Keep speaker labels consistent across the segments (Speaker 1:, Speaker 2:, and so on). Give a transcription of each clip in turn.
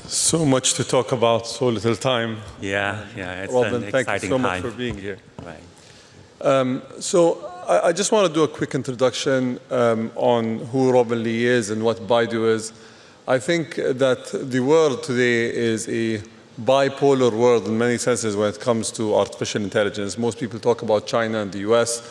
Speaker 1: So much to talk about, so little time.
Speaker 2: Yeah, it's
Speaker 1: Robin,
Speaker 2: an
Speaker 1: thank you
Speaker 2: exciting
Speaker 1: so
Speaker 2: time.
Speaker 1: much for being here.
Speaker 2: Right.
Speaker 1: So I just want to do a quick introduction on who Robin Lee is and what Baidu is. I think that the world today is a bipolar world in many senses when it comes to artificial intelligence. Most people talk about China and the US.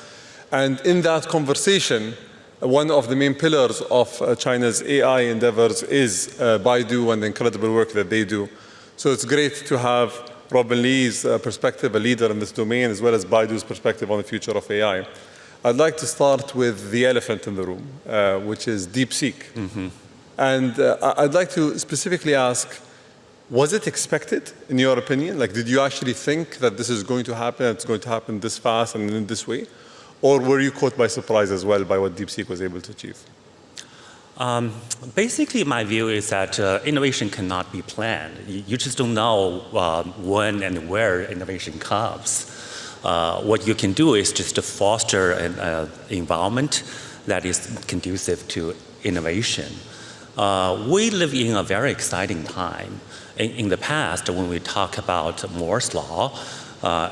Speaker 1: And in that conversation, one of the main pillars of China's AI endeavors is Baidu and the incredible work that they do. So it's great to have Robin Lee's perspective, a leader in this domain, as well as Baidu's perspective on the future of AI. I'd like to start with the elephant in the room, which is DeepSeek.
Speaker 2: Mm-hmm.
Speaker 1: And I'd like to specifically ask, was it expected, in your opinion? Like, did you actually think that this is going to happen, it's going to happen this fast and in this way? Or were you caught by surprise as well by what DeepSeek was able to achieve?
Speaker 2: Basically, my view is that innovation cannot be planned. You just don't know when and where innovation comes. What you can do is just to foster an environment that is conducive to innovation. We live in a very exciting time. In the past, when we talk about Moore's law,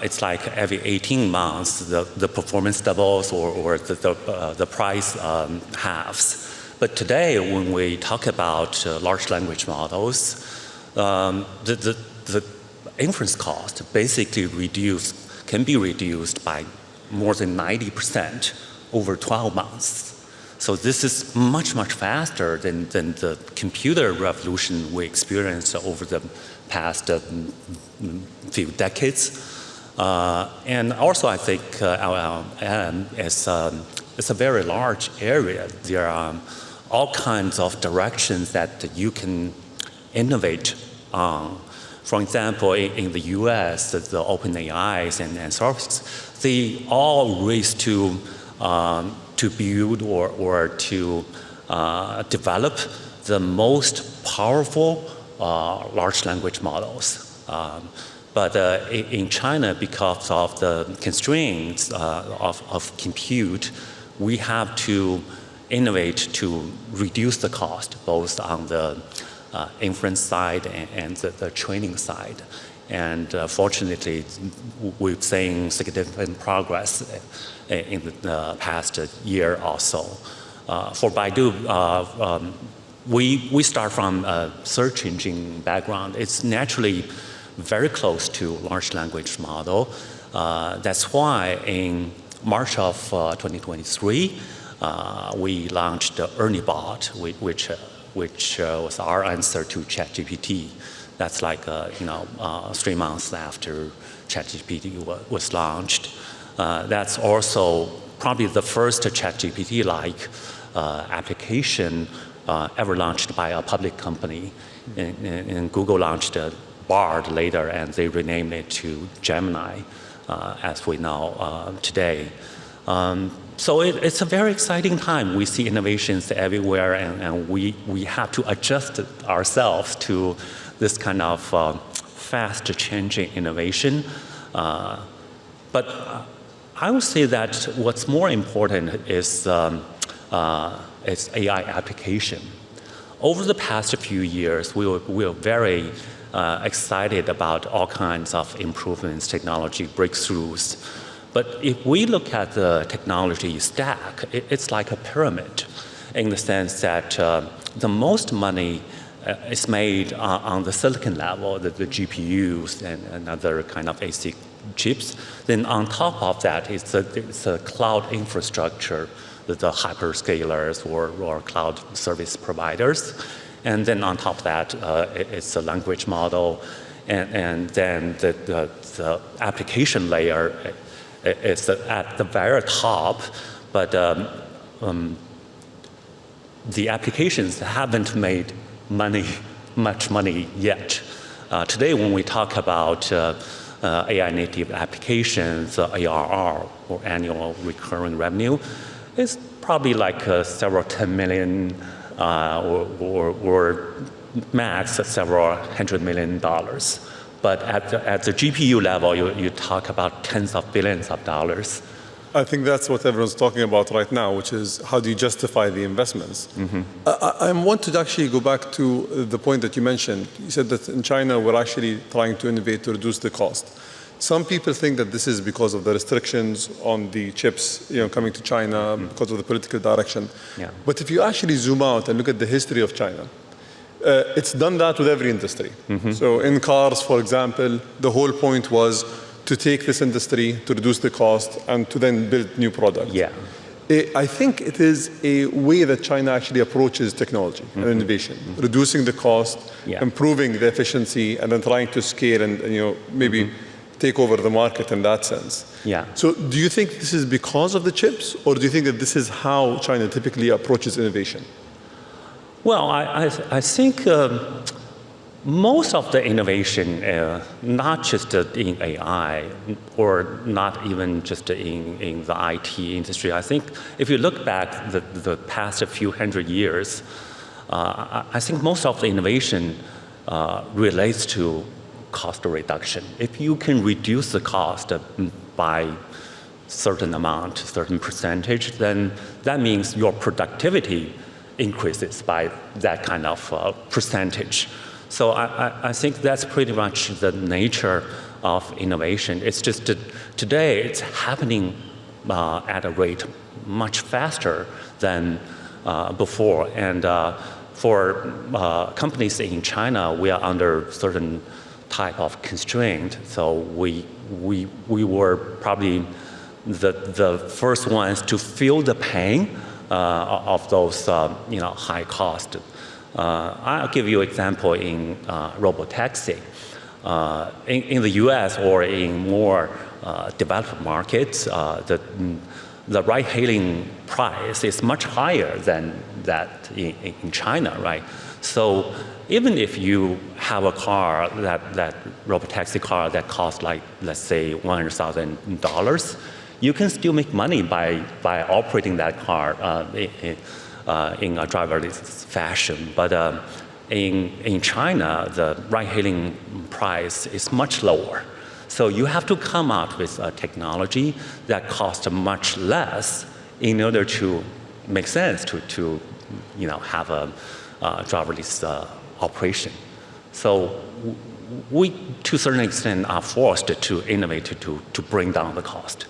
Speaker 2: it's like every 18 months the performance doubles or the price halves. But today, when we talk about large language models, the inference cost basically can be reduced by more than 90% over 12 months. So this is much, much faster than the computer revolution we experienced over the past few decades. And also, I think LLM is a very large area. There are all kinds of directions that you can innovate on. For example, in the US, the OpenAIs and services, they all race to build or to develop the most powerful large language models. But in China, because of the constraints of compute, we have to innovate to reduce the cost, both on the inference side and the training side. And fortunately, we've seen significant progress in the past year or so. For Baidu, we start from a search engine background. It's naturally very close to large language model. That's why in March of 2023, we launched the ErnieBot, which was our answer to ChatGPT. That's like 3 months after ChatGPT was launched. That's also probably the first ChatGPT-like application ever launched by a public company. And Google launched Bard later, and they renamed it to Gemini, as we know today. So it's a very exciting time. We see innovations everywhere, and we have to adjust ourselves to this kind of fast-changing innovation. But I would say that what's more important is AI application. Over the past few years, we were very excited about all kinds of improvements, technology breakthroughs. But if we look at the technology stack, it's like a pyramid in the sense that the most money is made on the silicon level, the GPUs and other kind of ASIC chips. Then on top of that, it's a cloud infrastructure, the hyperscalers or cloud service providers. And then on top of that, it's a language model. And then the application layer is at the very top. But the applications haven't made much money yet. Today, when we talk about AI native applications, ARR, or annual recurring revenue, it's probably like several 10 million or max several $100 million. But at the GPU level, you talk about tens of billions of dollars.
Speaker 1: I think that's what everyone's talking about right now, which is how do you justify the investments? I want to actually go back to the point that you mentioned. You said that in China, we're actually trying to innovate to reduce the cost. Some people think that this is because of the restrictions on the chips, coming to China, because of the political direction.
Speaker 2: Yeah.
Speaker 1: But if you actually zoom out and look at the history of China, it's done that with every industry. So in cars, for example, the whole point was to take this industry, to reduce the cost, and to then build new products.
Speaker 2: Yeah.
Speaker 1: I think it is a way that China actually approaches technology and innovation, reducing the cost, improving the efficiency, and then trying to scale and maybe take over the market in that sense.
Speaker 2: Yeah.
Speaker 1: So do you think this is because of the chips, or do you think that this is how China typically approaches innovation?
Speaker 2: Well, I think most of the innovation, not just in AI or not even just in the IT industry, I think if you look back the past few hundred years, I think most of the innovation relates to cost reduction. If you can reduce the cost by certain amount, certain percentage, then that means your productivity increases by that kind of percentage. So I think that's pretty much the nature of innovation. It's just that today it's happening at a rate much faster than before. And for companies in China, we are under certain type of constraint. So we were probably the first ones to feel the pain of those high cost. I'll give you an example in robotaxi. In the US or in more developed markets, the ride-hailing price is much higher than that in China, right? So even if you have a car, that robotaxi car that costs like, let's say, $100,000, you can still make money by operating that car in a driverless fashion. But in China, the ride-hailing price is much lower. So you have to come out with a technology that costs much less in order to make sense to have a driverless operation. So we, to a certain extent, are forced to innovate to bring down the cost.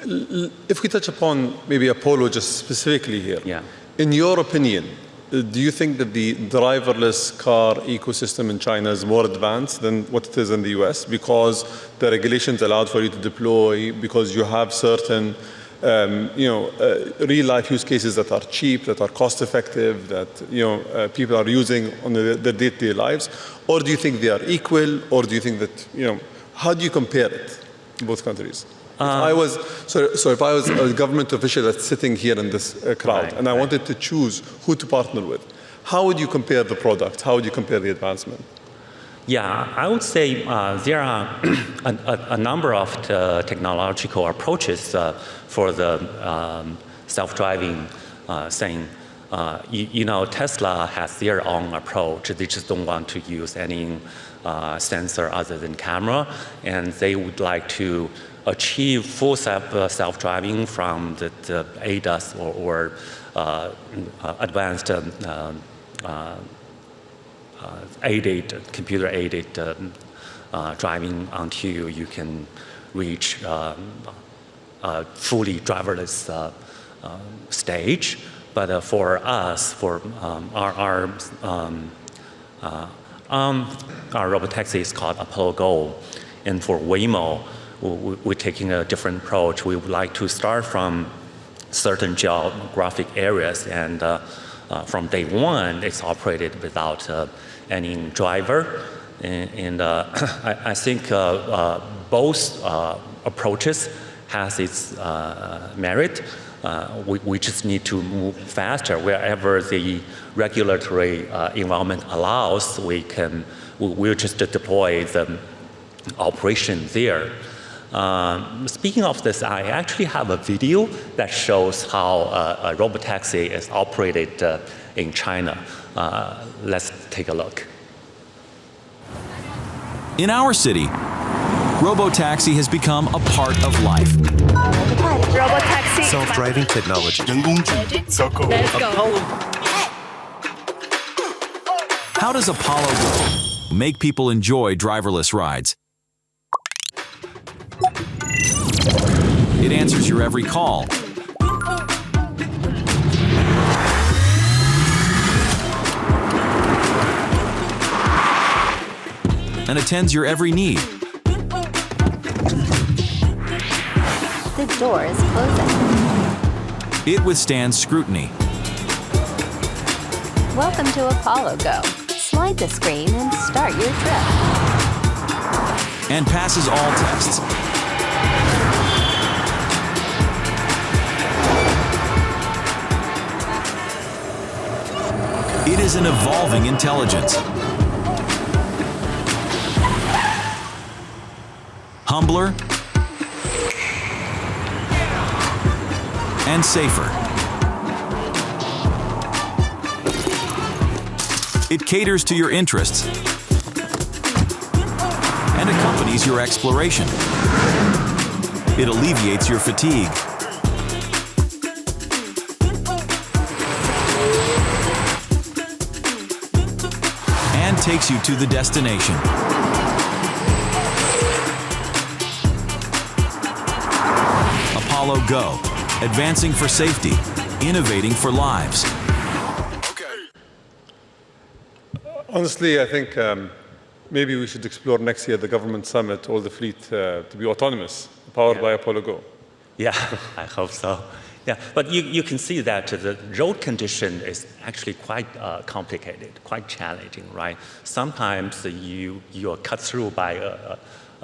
Speaker 1: If we touch upon maybe Apollo just specifically here,
Speaker 2: Yeah.
Speaker 1: In your opinion, do you think that the driverless car ecosystem in China is more advanced than what it is in the US because the regulations allowed for you to deploy, because you have certain real-life use cases that are cheap, that are cost-effective, that people are using on their day-to-day lives? Or do you think they are equal? Or do you think that, how do you compare it in both countries? If I was a government official that's sitting here in this crowd, and I wanted to choose who to partner with, how would you compare the product? How would you compare the advancement?
Speaker 2: Yeah, I would say there are a number of technological approaches for the self-driving thing. Tesla has their own approach. They just don't want to use any sensor other than camera, and they would like to achieve full self-driving from the ADAS or advanced computer-aided driving until you can reach fully driverless stage. But for us, for our robotaxi is called Apollo Go, and for Waymo, we're taking a different approach. We would like to start from certain geographic areas, and from day one, it's operated without any driver. And I think both approaches has its merit. We just need to move faster. Wherever the regulatory environment allows, we'll just deploy the operation there. Speaking of this, I actually have a video that shows how a robotaxi is operated in China. Let's take a look.
Speaker 3: In our city, robotaxi has become a part of life. Robotaxi.
Speaker 4: Self-driving technology.
Speaker 3: Let's go.
Speaker 4: How does Apollo go? Make people enjoy driverless rides. It answers your every call. And attends your every need.
Speaker 5: The door is closing.
Speaker 4: It withstands scrutiny.
Speaker 5: Welcome to Apollo Go. Slide the screen and start your trip.
Speaker 4: And passes all tests. It is an evolving intelligence. Humbler and safer. It caters to your interests and accompanies your exploration. It alleviates your fatigue. And takes you to the destination. Apollo Go, advancing for safety, innovating for lives.
Speaker 1: Honestly, I think maybe we should explore next year the government summit, all the fleet to be autonomous, powered by Apollo Go.
Speaker 2: Yeah, I hope so. Yeah, but you can see that the road condition is actually quite complicated, quite challenging, right? Sometimes you are cut through by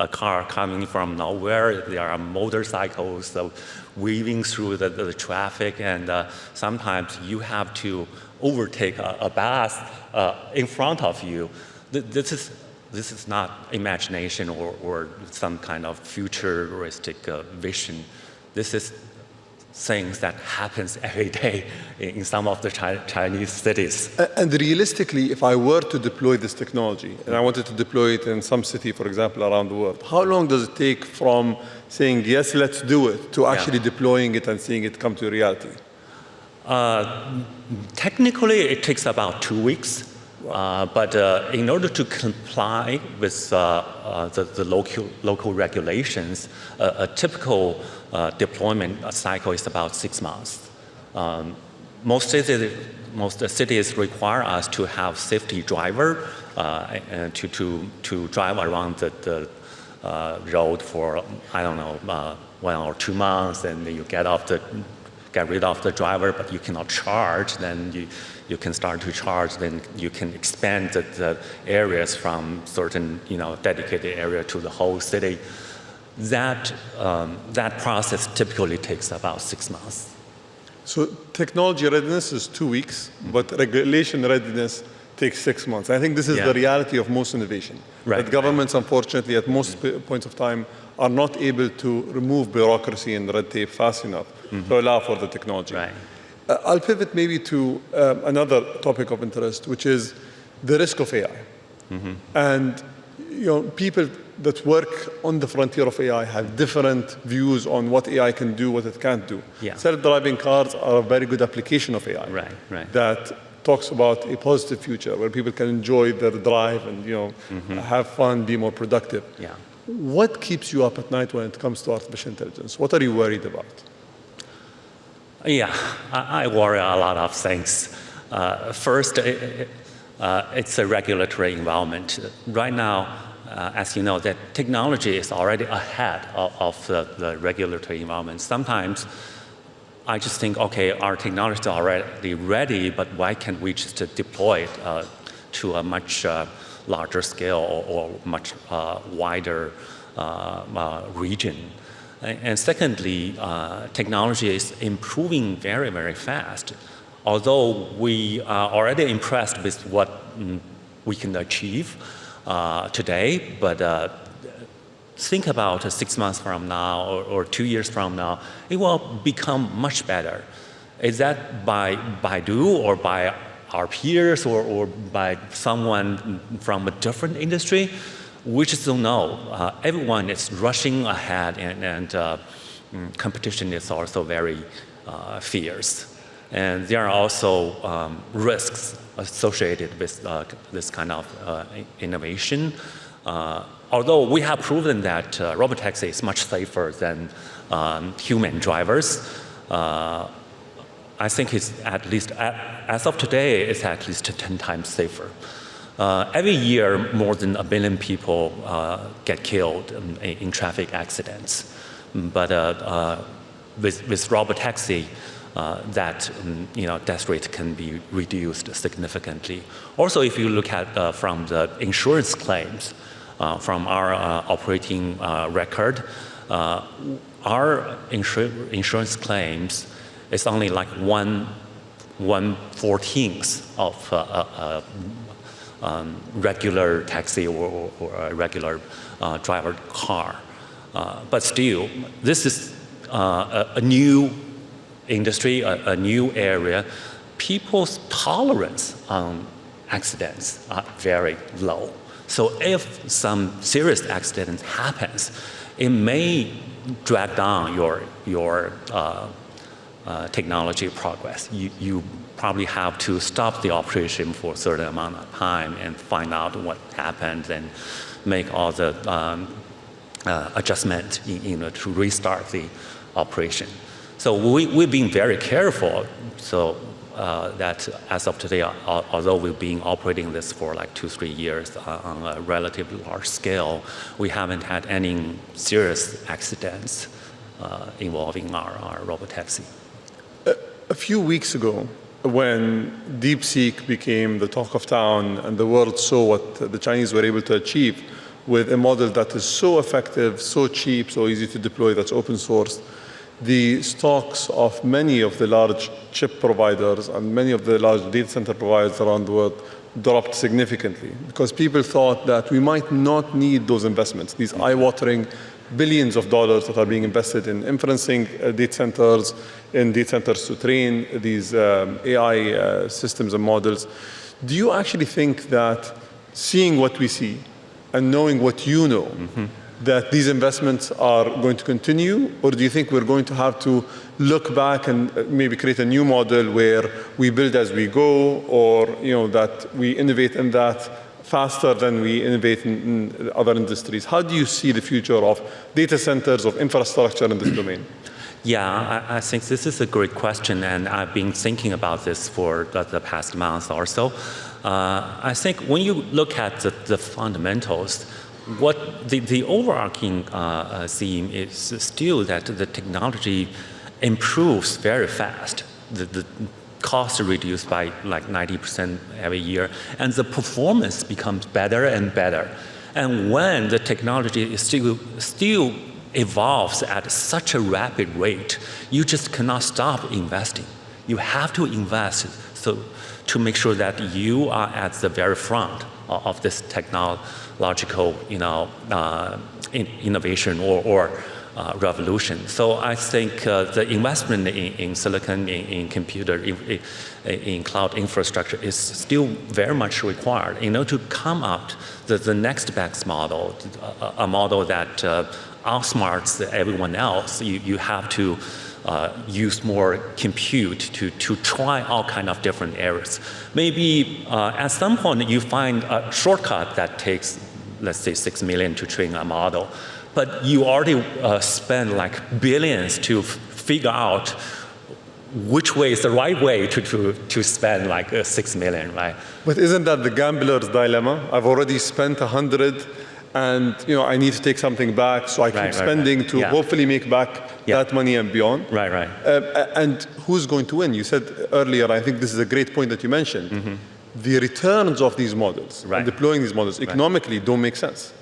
Speaker 2: a car coming from nowhere. There are motorcycles weaving through the traffic, and sometimes you have to overtake a bus in front of you. This is not imagination or some kind of futuristic vision. This is things that happens every day in some of the Chinese cities.
Speaker 1: And realistically, if I were to deploy this technology, and I wanted to deploy it in some city, for example, around the world, how long does it take from saying, yes, let's do it, to actually deploying it and seeing it come to reality?
Speaker 2: Technically, it takes about 2 weeks. But in order to comply with the local regulations, a typical deployment cycle is about 6 months. Most cities require us to have safety driver and to drive around the road for, I don't know, 1 or 2 months, and then you get rid of the driver, but you cannot charge. Then you can start to charge. Then you can expand the areas from certain dedicated area to the whole city. That process typically takes about 6 months.
Speaker 1: So technology readiness is 2 weeks, but regulation readiness takes 6 months. I think this is the reality of most innovation.
Speaker 2: Right.
Speaker 1: That governments, unfortunately, at most points of time, are not able to remove bureaucracy and red tape fast enough to allow for the technology.
Speaker 2: Right.
Speaker 1: I'll pivot maybe to another topic of interest, which is the risk of AI. And people that work on the frontier of AI have different views on what AI can do, what it can't do.
Speaker 2: Yeah.
Speaker 1: Self-driving cars are a very good application of AI.
Speaker 2: Right.
Speaker 1: That talks about a positive future where people can enjoy their drive and have fun, be more productive.
Speaker 2: Yeah.
Speaker 1: What keeps you up at night when it comes to artificial intelligence? What are you worried about?
Speaker 2: Yeah, I worry a lot of things. First, it's a regulatory environment. Right now, as you know, that technology is already ahead of the regulatory environment. Sometimes I just think, okay, our technology is already ready, but why can't we just deploy it to a much larger scale or much wider region? And secondly, technology is improving very, very fast. Although we are already impressed with what we can achieve today, but think about 6 months from now or 2 years from now, it will become much better. Is that by Baidu or by our peers or by someone from a different industry? We just don't know. Everyone is rushing ahead and competition is also very fierce. And there are also risks associated with this kind of innovation. Although we have proven that robotaxi is much safer than human drivers, I think it's at least, as of today, it's at least 10 times safer. Every year, more than 1 billion people get killed in traffic accidents. But with robotaxi, that death rate can be reduced significantly. Also, if you look at from the insurance claims, from our operating record, our insurance claims is only like 1/14 of regular taxi or a regular driver car. But still, this is a new industry, a new area. People's tolerance on accidents are very low. So if some serious accident happens, it may drag down your technology progress. You probably have to stop the operation for a certain amount of time and find out what happened and make all the adjustment to restart the operation. So we've been very careful so that as of today, although we've been operating this for like 2-3 years on a relatively large scale, we haven't had any serious accidents involving our robotaxi.
Speaker 1: A few weeks ago, when DeepSeek became the talk of town and the world saw what the Chinese were able to achieve with a model that is so effective, so cheap, so easy to deploy, that's open source, the stocks of many of the large chip providers and many of the large data center providers around the world dropped significantly because people thought that we might not need those investments, these eye-watering billions of dollars that are being invested in inferencing data centers, in data centers to train these AI systems and models. Do you actually think that seeing what we see and knowing what you know, that these investments are going to continue? Or do you think we're going to have to look back and maybe create a new model where we build as we go, or that we innovate in that faster than we innovate in other industries? How do you see the future of data centers, of infrastructure in this domain?
Speaker 2: Yeah, I think this is a great question, and I've been thinking about this for the past month or so. I think when you look at the fundamentals, what the overarching theme is still that the technology improves very fast. The costs are reduced by like 90% every year, and the performance becomes better and better. And when the technology is still evolves at such a rapid rate, you just cannot stop investing. You have to invest to make sure that you are at the very front of this technological innovation or revolution. So I think the investment in silicon, in computer, in cloud infrastructure is still very much required. To come up the next best model, a model that outsmarts everyone else, you have to use more compute to try all kind of different areas. Maybe at some point you find a shortcut that takes, let's say, 6 million to train a model, but you already spend like billions to figure out which way is the right way to spend like 6 million, right?
Speaker 1: But isn't that the gambler's dilemma? I've already spent 100 and I need to take something back, so I keep spending to hopefully make back that money and beyond.
Speaker 2: Right.
Speaker 1: And who's going to win? You said earlier, I think this is a great point that you mentioned. The returns of these models, and deploying these models economically don't make sense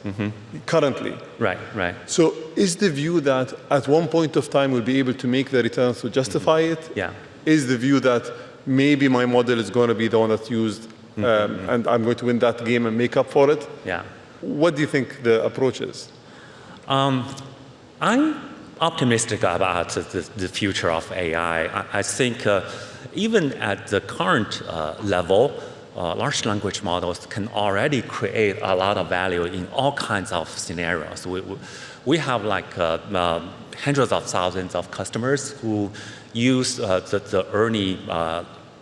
Speaker 1: currently.
Speaker 2: Right.
Speaker 1: So is the view that at one point of time we'll be able to make the returns to justify it?
Speaker 2: Yeah.
Speaker 1: Is the view that maybe my model is going to be the one that's used and I'm going to win that game and make up for it?
Speaker 2: Yeah.
Speaker 1: What do you think the approach is?
Speaker 2: I'm optimistic about the future of AI. I think even at the current level, large language models can already create a lot of value in all kinds of scenarios. We have like hundreds of thousands of customers who use the early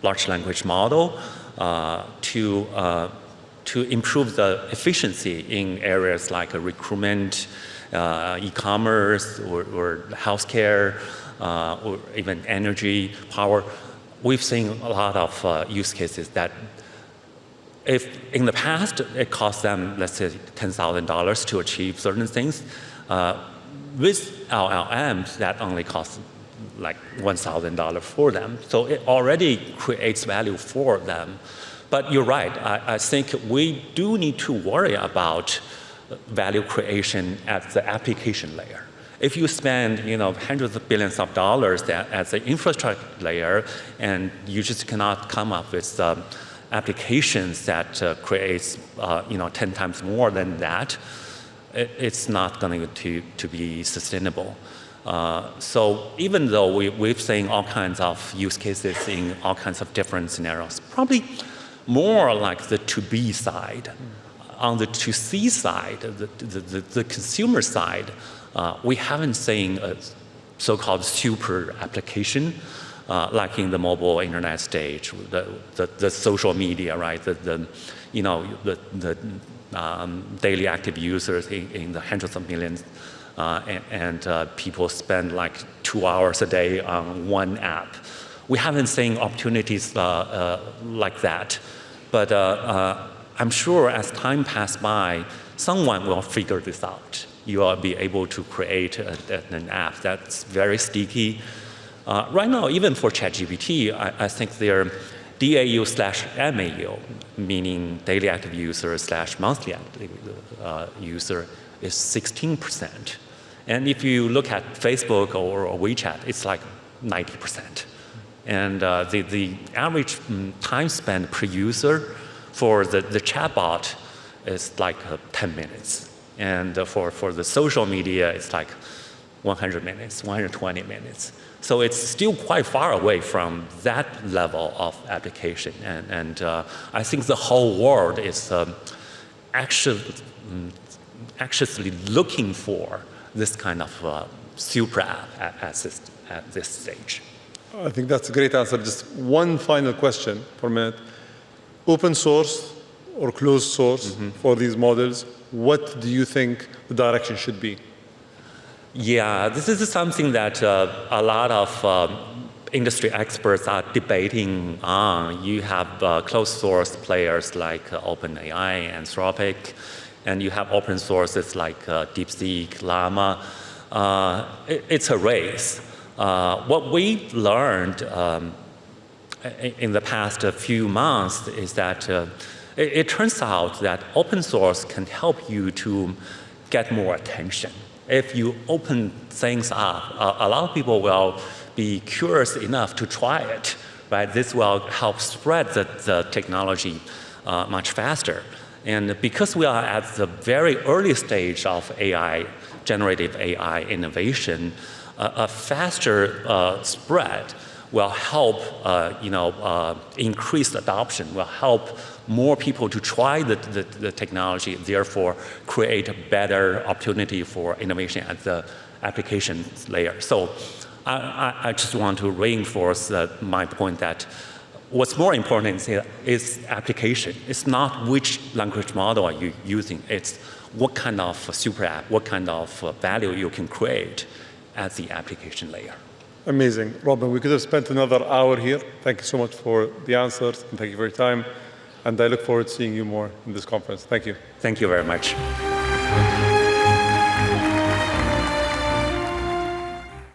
Speaker 2: large language model to improve the efficiency in areas like recruitment, e-commerce, or healthcare, or even energy, power. We've seen a lot of use cases that if in the past it cost them, let's say, $10,000 to achieve certain things, with LLMs that only costs like $1,000 for them. So it already creates value for them. But you're right, I think we do need to worry about value creation at the application layer. If you spend hundreds of billions of dollars at the infrastructure layer and you just cannot come up with applications that creates 10 times more than that, it's not going to be sustainable. So even though we've seen all kinds of use cases in all kinds of different scenarios, probably more like the to-B side. On the to-C side, the consumer side, we haven't seen a so-called super application like in the mobile internet stage, the social media, right? The daily active users in the hundreds of millions, and people spend like 2 hours a day on one app. We haven't seen opportunities like that, but I'm sure as time passes by, someone will figure this out. You will be able to create an app that's very sticky. Right now, even for ChatGPT, I think their DAU/MAU, meaning daily active user / monthly active user, is 16%. And if you look at Facebook or WeChat, it's like 90%. And the average time spent per user for the chatbot is like 10 minutes. And for the social media, it's like 100 minutes, 120 minutes. So it's still quite far away from that level of application. And I think the whole world is actually looking for this kind of super app at this stage.
Speaker 1: I think that's a great answer. Just one final question for a minute. Open source or closed source for these models, what do you think the direction should be?
Speaker 2: Yeah, this is something that a lot of industry experts are debating on. You have closed source players like OpenAI, Anthropic, and you have open sources like DeepSeek, Olama. It's a race. What we've learned in the past few months is that it turns out that open source can help you to get more attention. If you open things up, a lot of people will be curious enough to try it, right? This will help spread the technology much faster. And because we are at the very early stage of AI, generative AI innovation, a faster spread will help increase adoption, will help more people to try the technology, therefore create a better opportunity for innovation at the application layer. So I just want to reinforce my point that what's more important is application. It's not which language model are you using, it's what kind of super app, what kind of value you can create at the application layer.
Speaker 1: Amazing. Robin, we could have spent another hour here. Thank you so much for the answers, and thank you for your time. And I look forward to seeing you more in this conference. Thank you.
Speaker 2: Thank you very much.